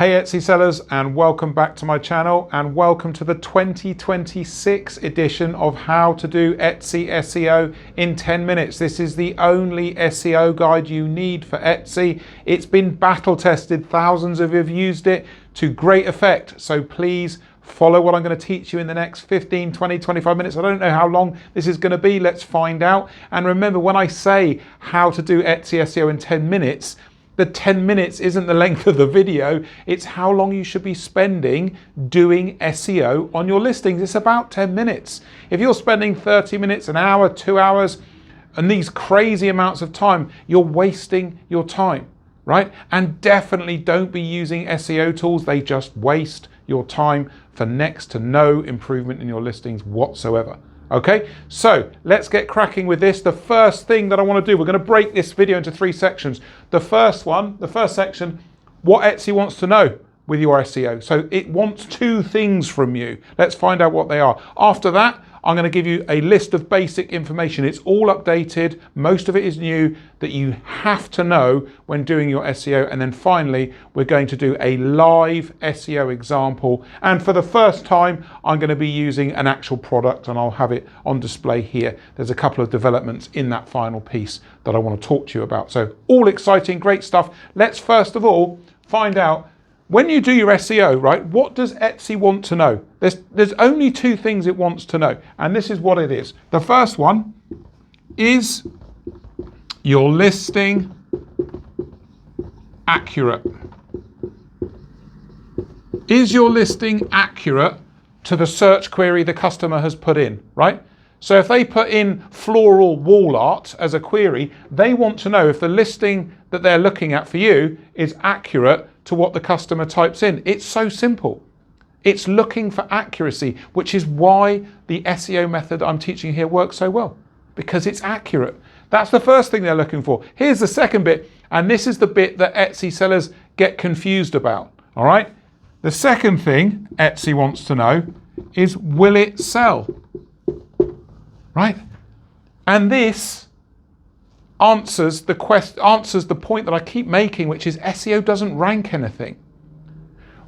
Hey Etsy sellers, and welcome back to my channel, and welcome to the 2026 edition of How to Do Etsy SEO in 10 minutes. This is the only SEO guide you need for Etsy. It's been battle tested, thousands of you have used it to great effect, so please follow what I'm going to teach you in the next 15, 20, 25 minutes. I don't know how long this is going to be, let's find out. And remember, when I say how to do Etsy SEO in 10 minutes, the 10 minutes isn't the length of the video, it's how long you should be spending doing SEO on your listings. It's about 10 minutes. If you're spending 30 minutes, an hour, 2 hours, and these crazy amounts of time, you're wasting your time, right? And definitely don't be using SEO tools. They just waste your time for next to no improvement in your listings whatsoever. Okay, so let's get cracking with this. The first thing that I want to do, we're going to break this video into 3 sections. The first section, what Etsy wants to know with your SEO. So it wants 2 things from you. Let's find out what they are. After that, I'm going to give you a list of basic information. It's all updated. Most of it is new that you have to know when doing your SEO. And then finally, we're going to do a live SEO example. And for the first time, I'm going to be using an actual product, and I'll have it on display here. There's a couple of developments in that final piece that I want to talk to you about. So all exciting, great stuff. Let's first of all find out, when you do your SEO, right, what does Etsy want to know? There's only 2 things it wants to know, and this is what it is. The first one is your listing accurate? Is your listing accurate to the search query the customer has put in, right? So if they put in floral wall art as a query, they want to know if the listing that they're looking at for you is accurate to what the customer types in. It's so simple. It's looking for accuracy, which is why the SEO method I'm teaching here works so well, because it's accurate. That's the first thing they're looking for. Here's the second bit, and this is the bit that Etsy sellers get confused about, all right? The second thing Etsy wants to know is, will it sell? Right? And this answers the point that I keep making, which is SEO doesn't rank anything.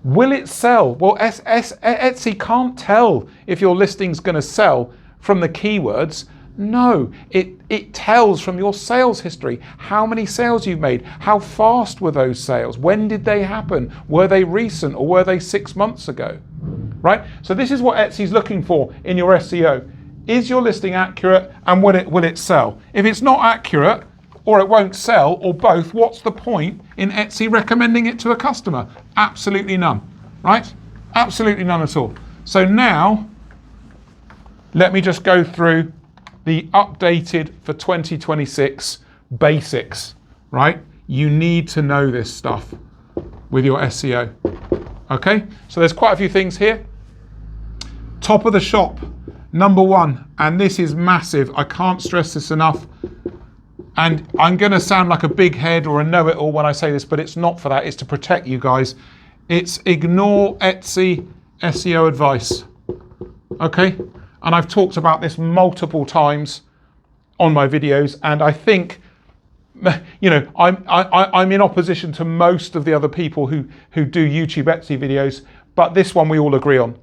Will it sell? Well, Etsy can't tell if your listing's going to sell from the keywords. No, it tells from your sales history, how many sales you've made, how fast were those sales, when did they happen, were they recent or were they 6 months ago, right? So this is what Etsy's looking for in your SEO. Is your listing accurate, and will it sell? If it's not accurate, or it won't sell, or both, what's the point in Etsy recommending it to a customer? Absolutely none, right? Absolutely none at all. So now, let me just go through the updated for 2026 basics, right? You need to know this stuff with your SEO, okay? So there's quite a few things here. Top of the shop. Number 1, and this is massive, I can't stress this enough, and I'm going to sound like a big head or a know-it-all when I say this, but it's not for that, it's to protect you guys. It's ignore Etsy SEO advice, okay? And I've talked about this multiple times on my videos, and I think, you know, I'm in opposition to most of the other people who do YouTube Etsy videos, but this one we all agree on.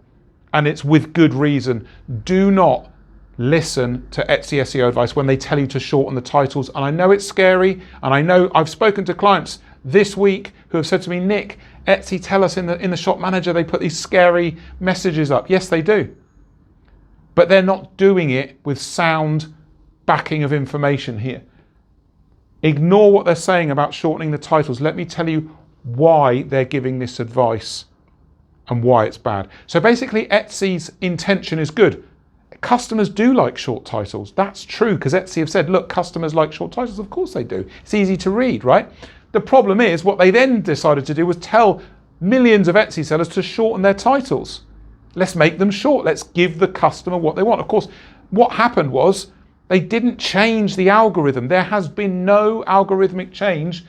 And it's with good reason. Do not listen to Etsy SEO advice when they tell you to shorten the titles. And I know it's scary, and I know I've spoken to clients this week who have said to me, Nick, Etsy tell us in the shop manager they put these scary messages up. Yes, they do. But they're not doing it with sound backing of information here. Ignore what they're saying about shortening the titles. Let me tell you why they're giving this advice and why it's bad. So basically, Etsy's intention is good. Customers do like short titles. That's true, because Etsy have said, look, customers like short titles. Of course they do. It's easy to read, right? The problem is, what they then decided to do was tell millions of Etsy sellers to shorten their titles. Let's make them short. Let's give the customer what they want. Of course, what happened was they didn't change the algorithm. There has been no algorithmic change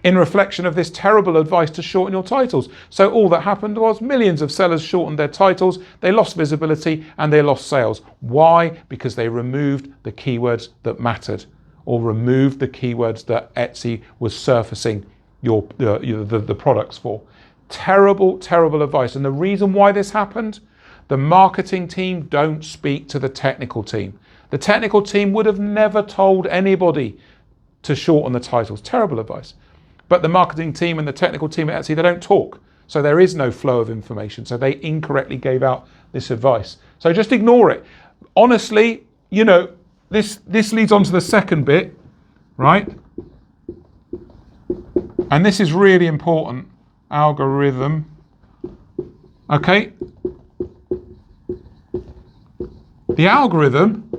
in reflection of this terrible advice to shorten your titles. So all that happened was millions of sellers shortened their titles, they lost visibility, and they lost sales. Why? Because they removed the keywords that mattered, or removed the keywords that Etsy was surfacing the products for. Terrible, terrible advice. And the reason why this happened, the marketing team don't speak to the technical team. The technical team would have never told anybody to shorten the titles. Terrible advice. But the marketing team and the technical team at Etsy, they don't talk. So there is no flow of information. So they incorrectly gave out this advice. So just ignore it. Honestly, you know, this leads on to the second bit, right? And this is really important. Algorithm. Okay. The algorithm,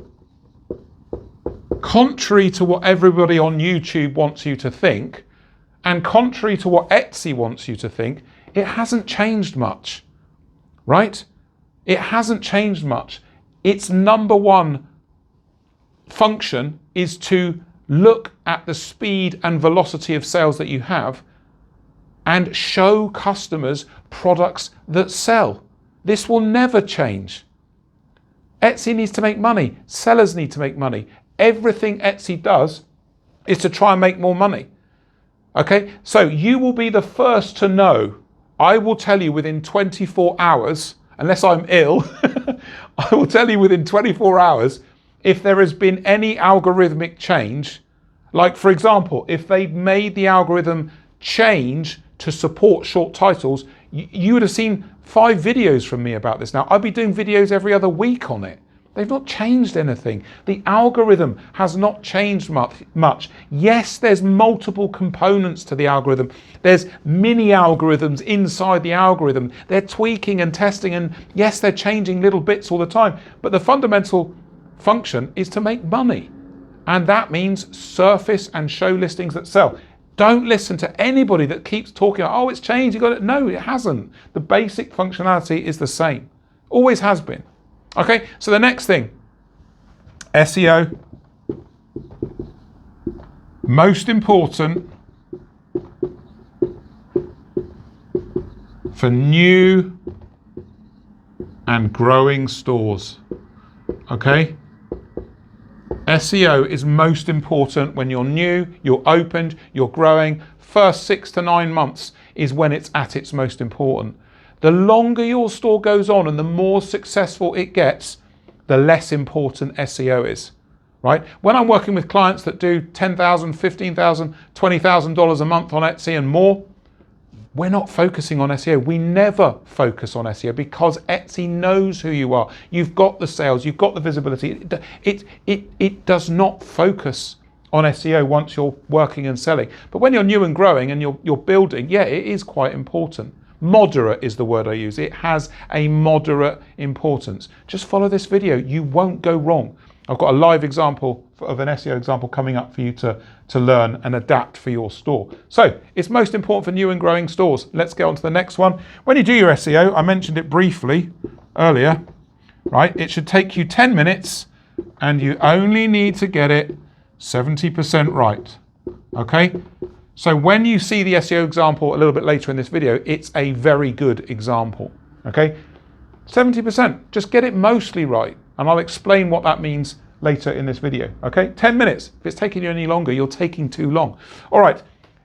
contrary to what everybody on YouTube wants you to think, and contrary to what Etsy wants you to think, it hasn't changed much, right? It hasn't changed much. Its number one function is to look at the speed and velocity of sales that you have and show customers products that sell. This will never change. Etsy needs to make money. Sellers need to make money. Everything Etsy does is to try and make more money. Okay, so you will be the first to know. I will tell you within 24 hours, unless I'm ill, I will tell you within 24 hours if there has been any algorithmic change. Like, for example, if they've made the algorithm change to support short titles, you would have seen 5 videos from me about this now. I'd be doing videos every other week on it. They've not changed anything. The algorithm has not changed much. Yes, there's multiple components to the algorithm. There's mini algorithms inside the algorithm. They're tweaking and testing, and yes, they're changing little bits all the time. But the fundamental function is to make money. And that means surface and show listings that sell. Don't listen to anybody that keeps talking, oh, it's changed, you got it. No, it hasn't. The basic functionality is the same. Always has been. Okay, so the next thing, SEO, most important for new and growing stores. Okay, SEO is most important when you're new, you're opened, you're growing. First 6 to 9 months is when it's at its most important. The longer your store goes on and the more successful it gets, the less important SEO is, right? When I'm working with clients that do $10,000, $15,000, $20,000 a month on Etsy and more, we're not focusing on SEO. We never focus on SEO because Etsy knows who you are. You've got the sales, you've got the visibility. It does not focus on SEO once you're working and selling. But when you're new and growing and you're building, yeah, it is quite important. Moderate is the word I use. It has a moderate importance. Just follow this video. You won't go wrong. I've got a live example of an SEO example coming up for you to learn and adapt for your store. So it's most important for new and growing stores. Let's get on to the next one. When you do your SEO, I mentioned it briefly earlier, right? It should take you 10 minutes and you only need to get it 70% right, okay? So when you see the SEO example a little bit later in this video, it's a very good example, okay? 70%, just get it mostly right. And I'll explain what that means later in this video, okay? 10 minutes. If it's taking you any longer, you're taking too long. All right,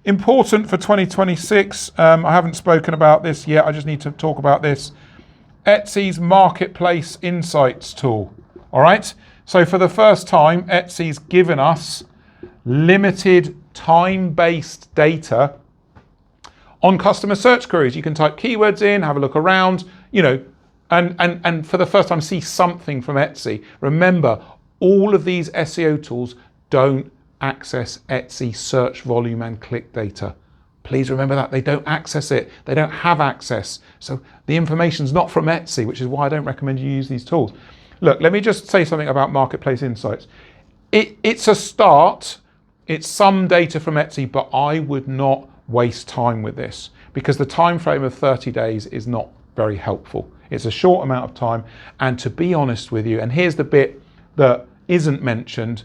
important for 2026. I haven't spoken about this yet. I just need to talk about this. Etsy's Marketplace Insights tool, all right? So for the first time, Etsy's given us limited time-based data on customer search queries. You can type keywords in, have a look around, you know, and for the first time see something from Etsy. Remember, all of these SEO tools don't access Etsy search volume and click data. Please remember that. They don't access it. They don't have access. So the information's not from Etsy, which is why I don't recommend you use these tools. Look, let me just say something about Marketplace Insights. It's a start. It's some data from Etsy, but I would not waste time with this because the time frame of 30 days is not very helpful. It's a short amount of time. And to be honest with you, and here's the bit that isn't mentioned,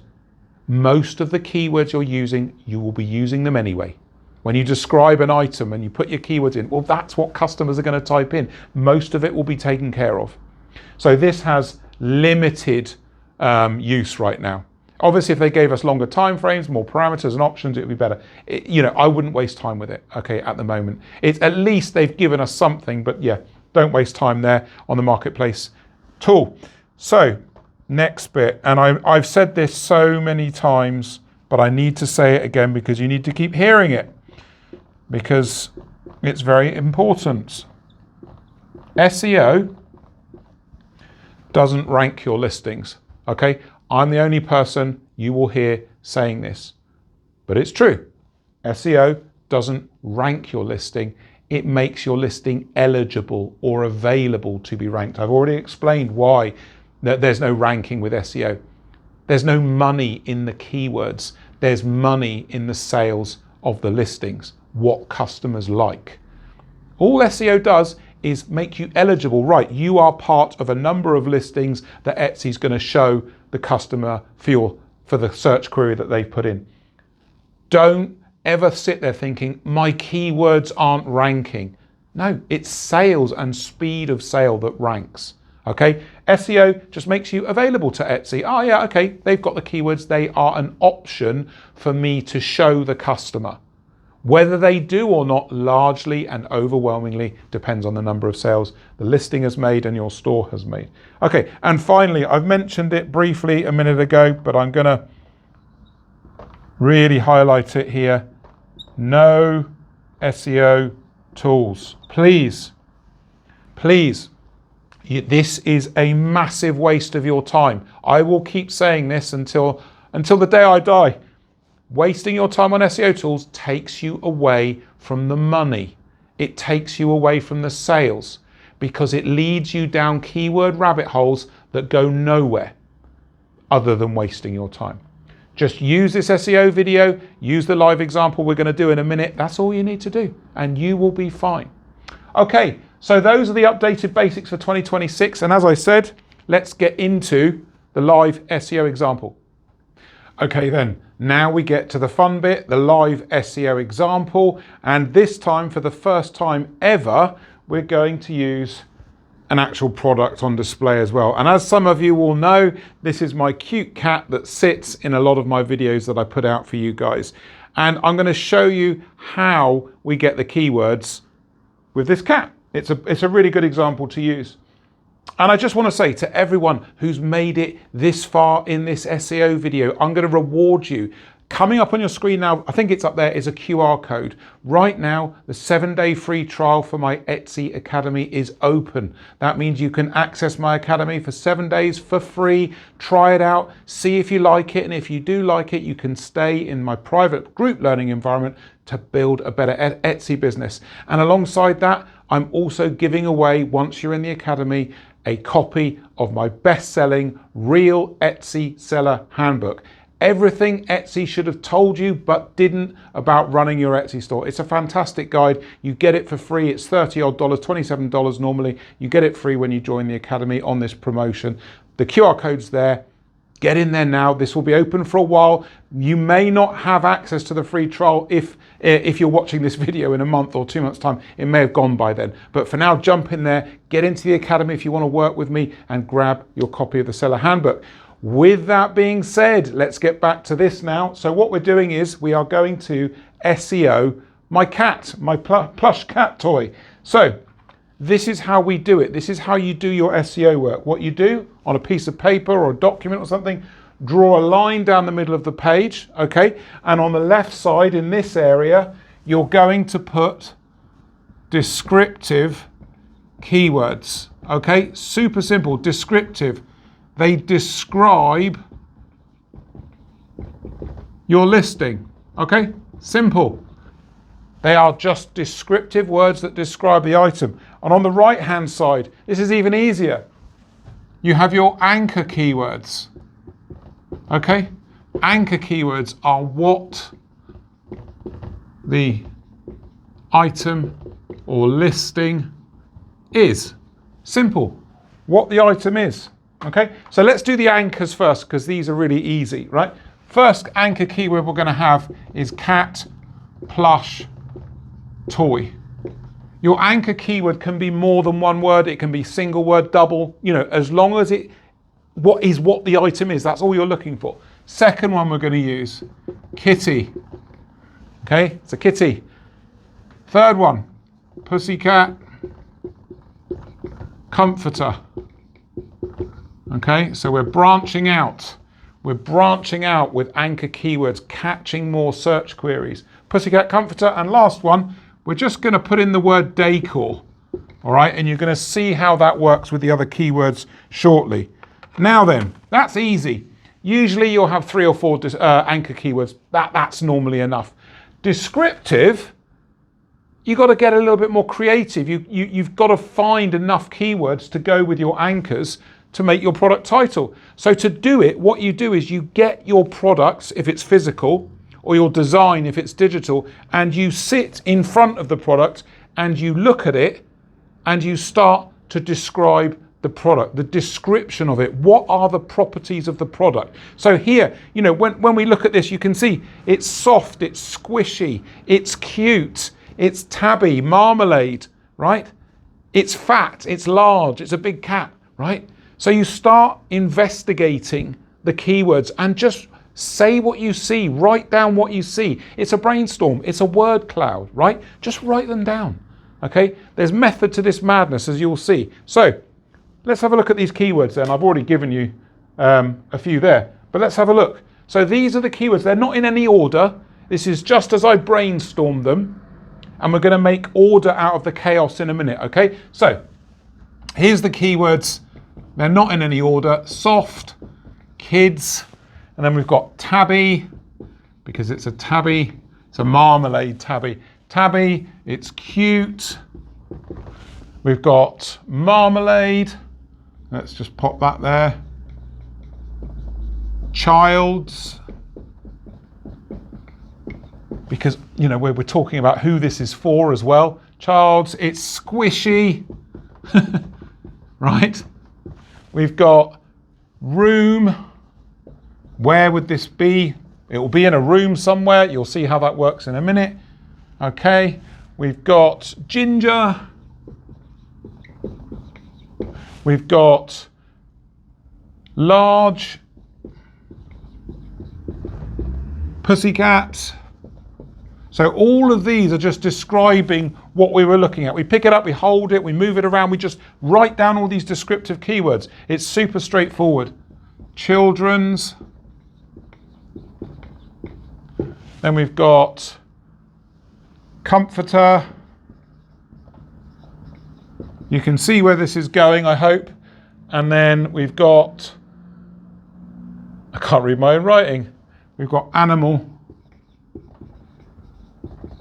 most of the keywords you're using, you will be using them anyway. When you describe an item and you put your keywords in, well, that's what customers are going to type in. Most of it will be taken care of. So this has limited use right now. Obviously, if they gave us longer time frames, more parameters and options, it would be better. I wouldn't waste time with it, okay, at the moment. It's at least they've given us something, but yeah, don't waste time there on the marketplace tool. So next bit, and I've said this so many times, but I need to say it again because you need to keep hearing it because it's very important. SEO doesn't rank your listings, okay? I'm the only person you will hear saying this, but it's true. SEO doesn't rank your listing. It makes your listing eligible or available to be ranked. I've already explained why there's no ranking with SEO. There's no money in the keywords. There's money in the sales of the listings, what customers like. All SEO does is make you eligible, right? You are part of a number of listings that Etsy's going to show the customer for the search query that they've put in. Don't ever sit there thinking, my keywords aren't ranking. No, it's sales and speed of sale that ranks, okay? SEO just makes you available to Etsy. Oh yeah, okay, they've got the keywords. They are an option for me to show the customer. Whether they do or not largely and overwhelmingly depends on the number of sales the listing has made and your store has made. Okay, and finally, I've mentioned it briefly a minute ago, but I'm gonna really highlight it here. No SEO tools. Please, please. This is a massive waste of your time. I will keep saying this until the day I die. Wasting your time on SEO tools takes you away from the money. It takes you away from the sales because it leads you down keyword rabbit holes that go nowhere other than wasting your time. Just use this SEO video, use the live example we're going to do in a minute. That's all you need to do and you will be fine. Okay, so those are the updated basics for 2026. And as I said, let's get into the live SEO example. Okay then, now we get to the fun bit, the live SEO example. And this time, for the first time ever, we're going to use an actual product on display as well. And as some of you will know, this is my cute cat that sits in a lot of my videos that I put out for you guys. And I'm going to show you how we get the keywords with this cat. It's a really good example to use. And I just want to say to everyone who's made it this far in this SEO video, I'm going to reward you. Coming up on your screen now, I think it's up there, is a QR code. Right now, the 7-day free trial for my Etsy Academy is open. That means you can access my Academy for 7 days for free. Try it out, see if you like it. And if you do like it, you can stay in my private group learning environment to build a better Etsy business. And alongside that, I'm also giving away, once you're in the Academy, a copy of my best-selling Real Etsy Seller Handbook. Everything Etsy should have told you but didn't about running your Etsy store. It's a fantastic guide. You get it for free. It's $30 odd, $27 normally. You get it free when you join the Academy on this promotion. The QR code's there. Get in there now. This will be open for a while. You may not have access to the free trial if you're watching this video in a month or 2 months' time. It may have gone by then. But for now, jump in there, get into the Academy if you want to work with me and grab your copy of the Seller Handbook. With that being said, let's get back to this now. So what we're doing is we are going to SEO my cat, my plush cat toy. So this is how we do it. This is how you do your SEO work. What you do on a piece of paper or a document or something, draw a line down the middle of the page, okay? And on the left side in this area, you're going to put descriptive keywords, okay? Super simple, descriptive. They describe your listing, okay? Simple. They are just descriptive words that describe the item. And on the right-hand side, this is even easier. You have your anchor keywords, okay? Anchor keywords are what the item or listing is. Simple. What the item is, okay? So let's do the anchors first because these are really easy, right? First anchor keyword we're going to have is cat, plush, toy. Your anchor keyword can be more than one word. It can be single word, double, as long as what the item is, that's all you're looking for. Second one we're going to use, kitty. Okay, it's a kitty. Third one, pussycat, comforter. Okay, so we're branching out. We're branching out with anchor keywords, catching more search queries. Pussycat, comforter, and last one, we're just going to put in the word decor. All right, and you're going to see how that works with the other keywords shortly. Now then, that's easy. Usually you'll have 3 or 4 anchor keywords. That's normally enough. Descriptive, you've got to get a little bit more creative. You've got to find enough keywords to go with your anchors to make your product title. So to do it, what you do is you get your products, if it's physical, or your design, if it's digital, and you sit in front of the product and you look at it and you start to describe the product, the description of it. What are the properties of the product? So here, you know, when we look at this, you can see it's soft, it's squishy, it's cute, it's tabby, marmalade, right? It's fat, it's large, it's a big cat, right? So you start investigating the keywords and just say what you see, write down what you see. It's a brainstorm, it's a word cloud, right? Just write them down, okay? There's method to this madness, as you'll see. So let's have a look at these keywords then. I've already given you a few there, but let's have a look. So these are the keywords. They're not in any order. This is just as I brainstormed them, and we're going to make order out of the chaos in a minute, okay? So here's the keywords. They're not in any order. Soft, kids, and then we've got tabby, because it's a tabby. It's a marmalade tabby. Tabby, it's cute. We've got marmalade. Let's just pop that there. Child's, because, you know, we're talking about who this is for as well. Child's, it's squishy, right? We've got room. Where would this be? It will be in a room somewhere. You'll see how that works in a minute. Okay, we've got ginger. We've got large, pussycat. So all of these are just describing what we were looking at. We pick it up, we hold it, we move it around, we just write down all these descriptive keywords. It's super straightforward. Children's. Then we've got comforter. You can see where this is going, I hope. And then we've got, I can't read my own writing. We've got animal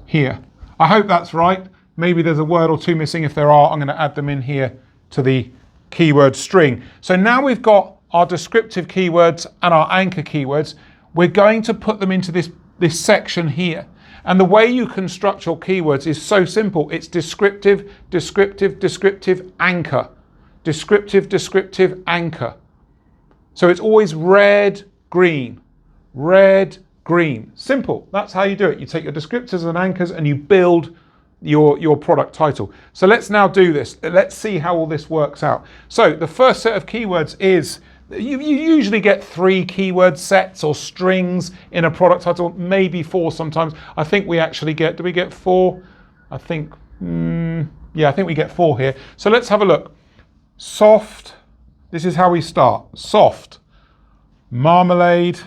here. I hope that's right. Maybe there's a word or two missing. If there are, I'm going to add them in here to the keyword string. So now we've got our descriptive keywords and our anchor keywords. We're going to put them into this section here. And the way you construct your keywords is so simple. It's descriptive, descriptive, descriptive, anchor. Descriptive, descriptive, anchor. So it's always red, green, red, green. Simple. That's how you do it. You take your descriptors and anchors and you build your product title. So let's now do this. Let's see how all this works out. So the first set of keywords is, you usually get 3 keyword sets or strings in a product title, maybe 4 sometimes. I think we actually get, do we get 4? I think, yeah, I think we get 4 here. So let's have a look. Soft, this is how we start. Soft, marmalade,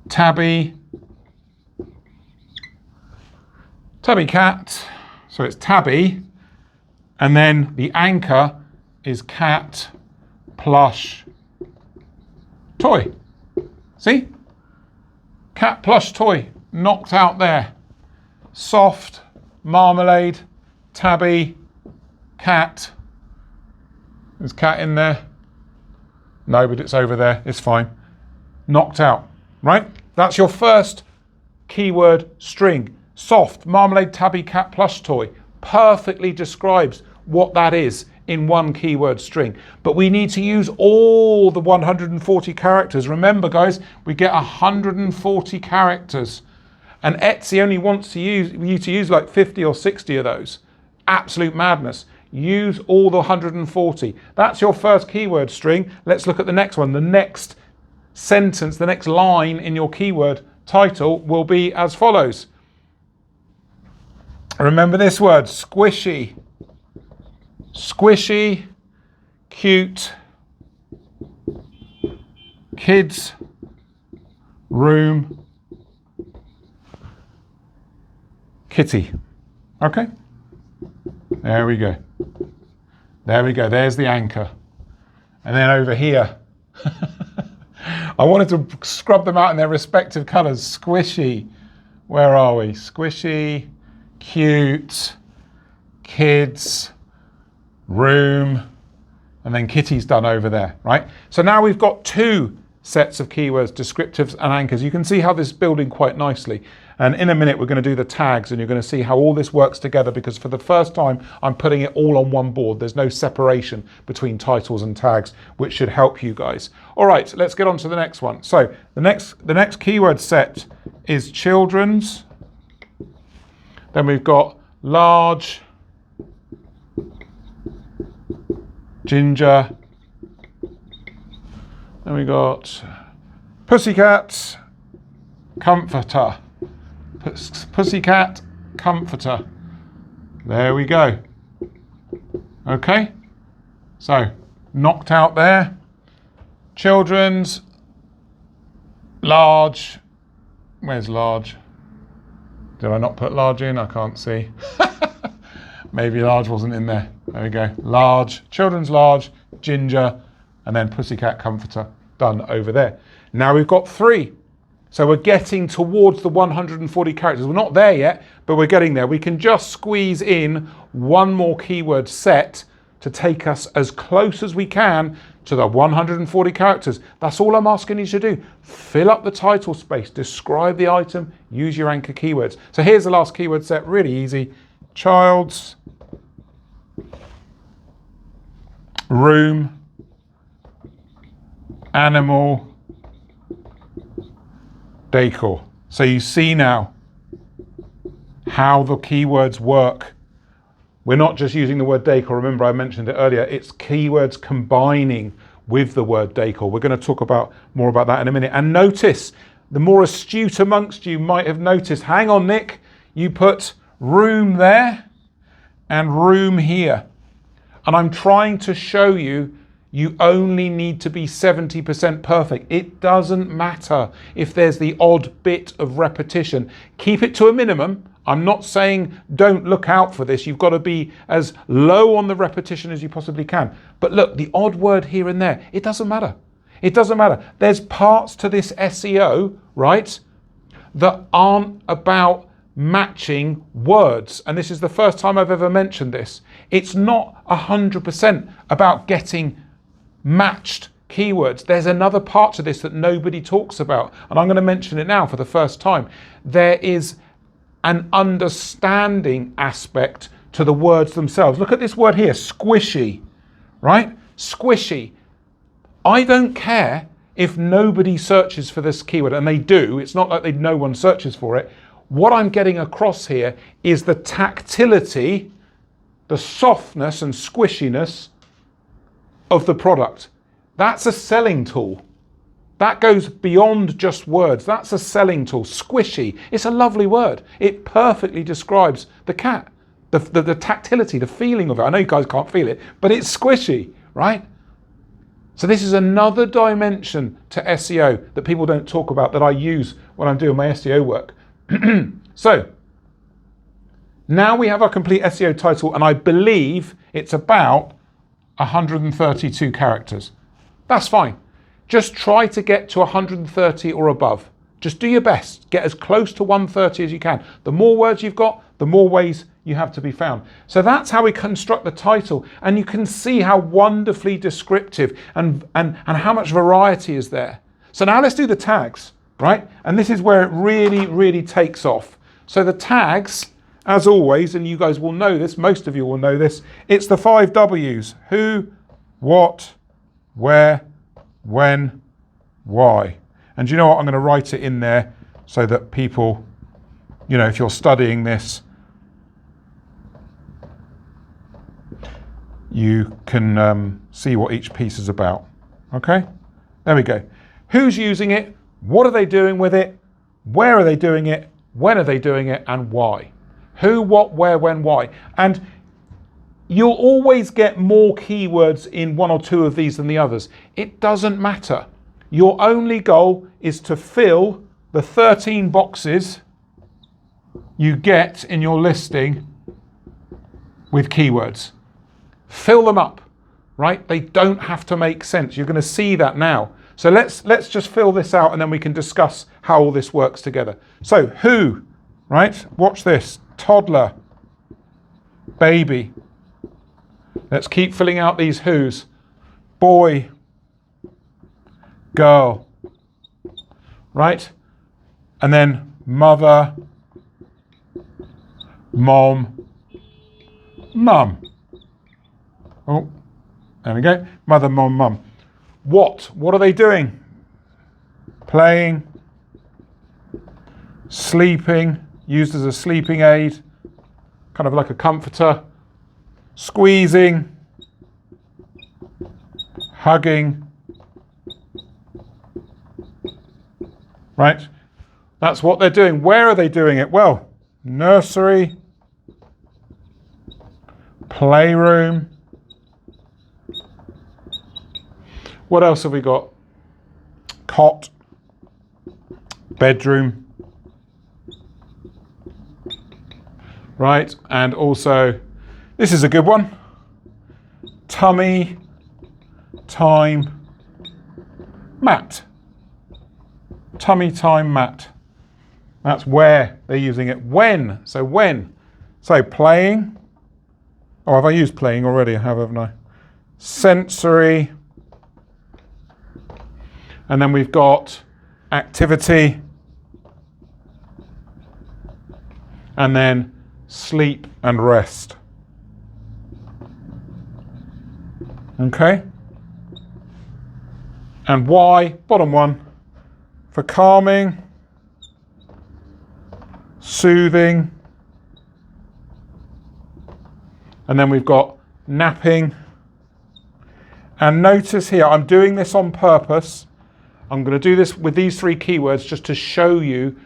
tabby, tabby cat, so it's tabby, and then the anchor is cat, plush, toy. See? Cat, plush, toy, knocked out there. Soft, marmalade, tabby, cat. Is cat in there? No, but it's over there, it's fine. Knocked out, right? That's your first keyword string. Soft, marmalade, tabby, cat, plush, toy. Perfectly describes what that is in one keyword string. But we need to use all the 140 characters. Remember, guys, we get 140 characters. And Etsy only wants you to use like 50 or 60 of those. Absolute madness. use all the 140. That's your first keyword string. Let's look at the next one. The next sentence, the next line in your keyword title will be as follows. Remember this word, squishy. Squishy, cute, kids, room, kitty. Okay? There we go. There we go. There's the anchor. And then over here, I wanted to scrub them out in their respective colors. Squishy. Where are we? Squishy, cute, kids, room, and then kitty's done over there, right? So now we've got two sets of keywords, descriptives and anchors. You can see how this is building quite nicely. And in a minute, we're going to do the tags and you're going to see how all this works together, because for the first time, I'm putting it all on one board. There's no separation between titles and tags, which should help you guys. All right, let's get on to the next one. So the next keyword set is children's. Then we've got large, ginger. Then we got pussycat, comforter. Pussycat, comforter. There we go. Okay, so knocked out there. Children's, large. Where's large? Did I not put large in? I can't see. Maybe large wasn't in there. There we go. Large, children's large, ginger, and then pussycat comforter done over there. Now we've got 3. So we're getting towards the 140 characters. We're not there yet, but we're getting there. We can just squeeze in one more keyword set to take us as close as we can to the 140 characters. That's all I'm asking you to do. Fill up the title space, describe the item, use your anchor keywords. So here's the last keyword set, really easy. Child's, room, animal, decor. So you see now how the keywords work. We're not just using the word decor. Remember, I mentioned it earlier. It's keywords combining with the word decor. We're going to talk more about that in a minute. And notice, the more astute amongst you might have noticed, hang on, Nick, you put room there and room here. And I'm trying to show you, you only need to be 70% perfect. It doesn't matter if there's the odd bit of repetition. Keep it to a minimum. I'm not saying don't look out for this. You've got to be as low on the repetition as you possibly can. But look, the odd word here and there, it doesn't matter. It doesn't matter. There's parts to this SEO, right, that aren't about matching words. And this is the first time I've ever mentioned this. It's not 100% about getting matched keywords. There's another part to this that nobody talks about, and I'm going to mention it now for the first time. There is an understanding aspect to the words themselves. Look at this word here, squishy, right? Squishy. I don't care if nobody searches for this keyword, and they do. It's not like no one searches for it. What I'm getting across here is the tactility, the softness and squishiness of the product. That's a selling tool. That goes beyond just words. That's a selling tool. Squishy. It's a lovely word. It perfectly describes the cat, the tactility, the feeling of it. I know you guys can't feel it, but it's squishy, right? So this is another dimension to SEO that people don't talk about, that I use when I'm doing my SEO work. So now we have our complete SEO title, and I believe it's about 132 characters. That's fine. Just try to get to 130 or above. Just do your best. Get as close to 130 as you can. The more words you've got, the more ways you have to be found. So that's how we construct the title, and you can see how wonderfully descriptive and how much variety is there. So now let's do the tags, right? And this is where it really, really takes off. So the tags, as always, and you guys will know this, most of you will know this, it's the 5 W's. Who, what, where, when, why. And you know what? I'm going to write it in there so that people, you know, if you're studying this, you can see what each piece is about. Okay, there we go. Who's using it? What are they doing with it? Where are they doing it? When are they doing it? And why? Who, what, where, when, why? And you'll always get more keywords in one or two of these than the others. It doesn't matter. Your only goal is to fill the 13 boxes you get in your listing with keywords. Fill them up, right? They don't have to make sense. You're going to see that now. So let's just fill this out and then we can discuss how all this works together. So who, right? Watch this. Toddler, baby. Let's keep filling out these who's. Boy, girl, right? And then mother, mom, mum. Oh, there we go. Mother, mom, mum. What are they doing? Playing, sleeping, used as a sleeping aid, kind of like a comforter, squeezing, hugging, right? That's what they're doing. Where are they doing it? Well, nursery, playroom. What else have we got? Cot, bedroom, right? And also, this is a good one. Tummy, time, mat. Tummy, time, mat. That's where they're using it. When? So when? So playing. Oh, have I used playing already? I have, haven't I? Sensory. And then we've got activity. And then sleep and rest. Okay? And why? Bottom one. For calming, soothing. And then we've got napping. And notice here, I'm doing this on purpose. I'm going to do this with these three keywords just to show you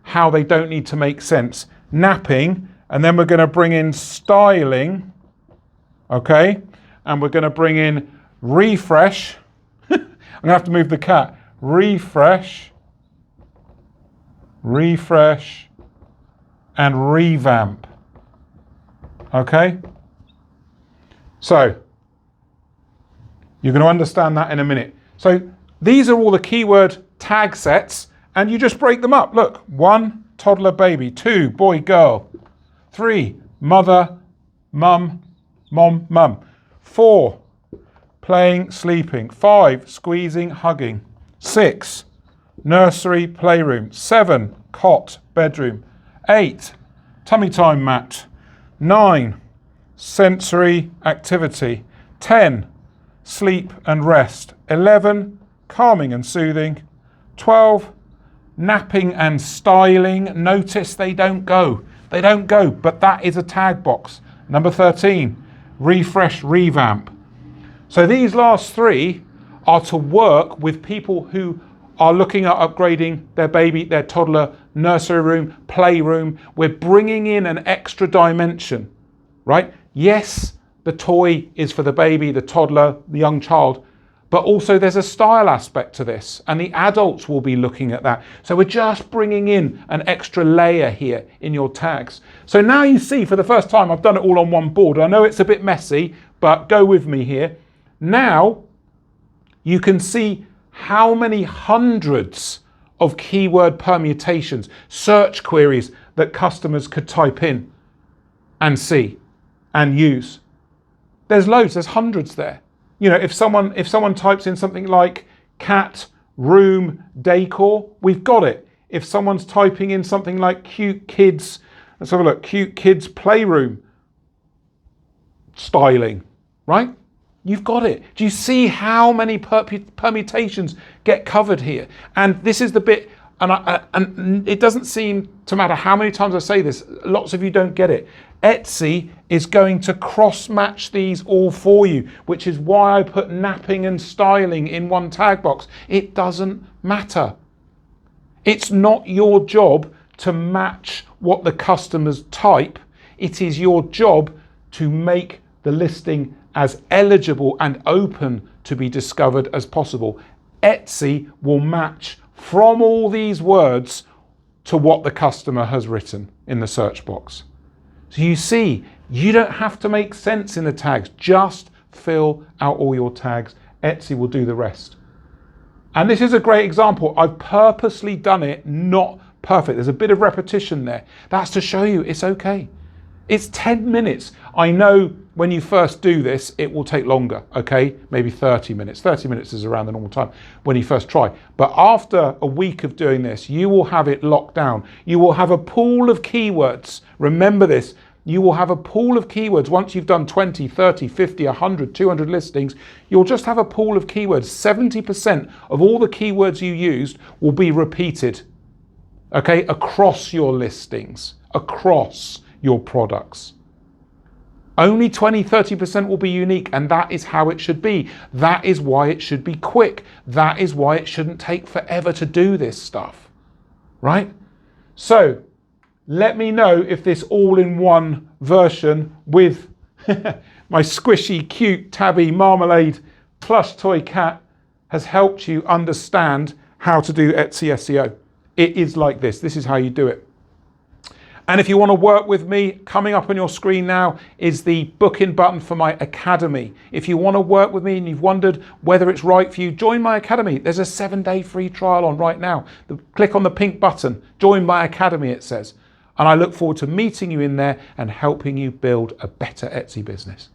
how they don't need to make sense. Napping, and then we're going to bring in styling, okay? And we're going to bring in refresh. I'm going to have to move the cat. Refresh, and revamp, okay? So, you're going to understand that in a minute. So, these are all the keyword tag sets, and you just break them up. Look, 1, toddler, baby. 2, boy, girl. 3, mother, mum, mom, mum. 4, playing, sleeping. 5, squeezing, hugging. 6, nursery, playroom. 7, cot, bedroom. 8, tummy time, mat. 9, sensory, activity. 10, sleep and rest. 11, calming and soothing. 12, napping and styling. Notice they don't go. They don't go, but that is a tag box. Number 13, refresh, revamp. So these last three are to work with people who are looking at upgrading their baby, their toddler, nursery room, playroom. We're bringing in an extra dimension, right? Yes, the toy is for the baby, the toddler, the young child, but also there's a style aspect to this, and the adults will be looking at that. So we're just bringing in an extra layer here in your tags. So now you see, for the first time, I've done it all on one board. I know it's a bit messy, but go with me here. Now you can see how many hundreds of keyword permutations, search queries that customers could type in and see and use. There's loads, there's hundreds there. You know, if someone types in something like cat, room, decor, we've got it. If someone's typing in something like cute kids, let's have a look, cute kids playroom styling, right? You've got it. Do you see how many permutations get covered here? And this is the bit, and it doesn't seem to matter how many times I say this, lots of you don't get it. Etsy is going to cross-match these all for you, which is why I put napping and styling in one tag box. It doesn't matter. It's not your job to match what the customers type. It is your job to make the listing as eligible and open to be discovered as possible. Etsy will match from all these words to what the customer has written in the search box. So you see, you don't have to make sense in the tags. Just fill out all your tags. Etsy will do the rest. And this is a great example. I've purposely done it not perfect. There's a bit of repetition there. That's to show you it's okay. It's 10 minutes. I know when you first do this, it will take longer, okay? Maybe 30 minutes. 30 minutes is around the normal time when you first try. But after a week of doing this, you will have it locked down. You will have a pool of keywords. Remember this. You will have a pool of keywords. Once you've done 20, 30, 50, 100, 200 listings, you'll just have a pool of keywords. 70% of all the keywords you used will be repeated, okay, across your listings, across your products. Only 20, 30% will be unique, and that is how it should be. That is why it should be quick. That is why it shouldn't take forever to do this stuff, right? So let me know if this all-in-one version with my squishy, cute, tabby, marmalade, plush toy cat has helped you understand how to do Etsy SEO. It is like this. This is how you do it. And if you want to work with me, coming up on your screen now is the booking button for my academy. If you want to work with me and you've wondered whether it's right for you, join my academy. There's a 7-day free trial on right now. Click on the pink button, join my academy, it says. And I look forward to meeting you in there and helping you build a better Etsy business.